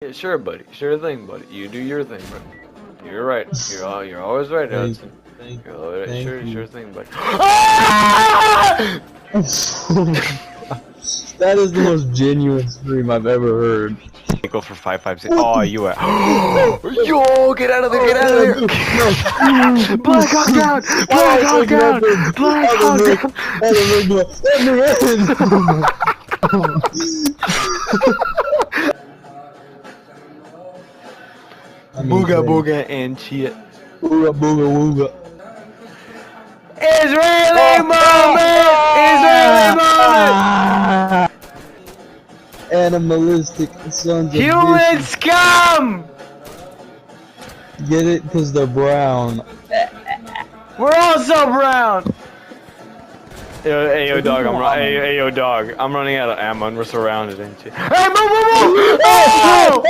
Yeah, sure, buddy. Sure thing, buddy. You do your thing, bro. You're right. You're always right, Hudson. You're always right. Sure thing, buddy. That is the most genuine scream I've ever heard. Go for 556. Oh, you are. Yo, get out of there! Get out of there! Black Hawk down! Black Hawk down! Black Hawk down! Booga booga and shit. Booga booga wooga. Israeli moment! Israeli moment! Animalistic sons of Human bitches. scum! Get it? Because they're brown. We're all so brown! Yo, dog, hey, yo, dog, I'm running out of ammo and we're surrounded and shit. Hey, move, move, move! Oh!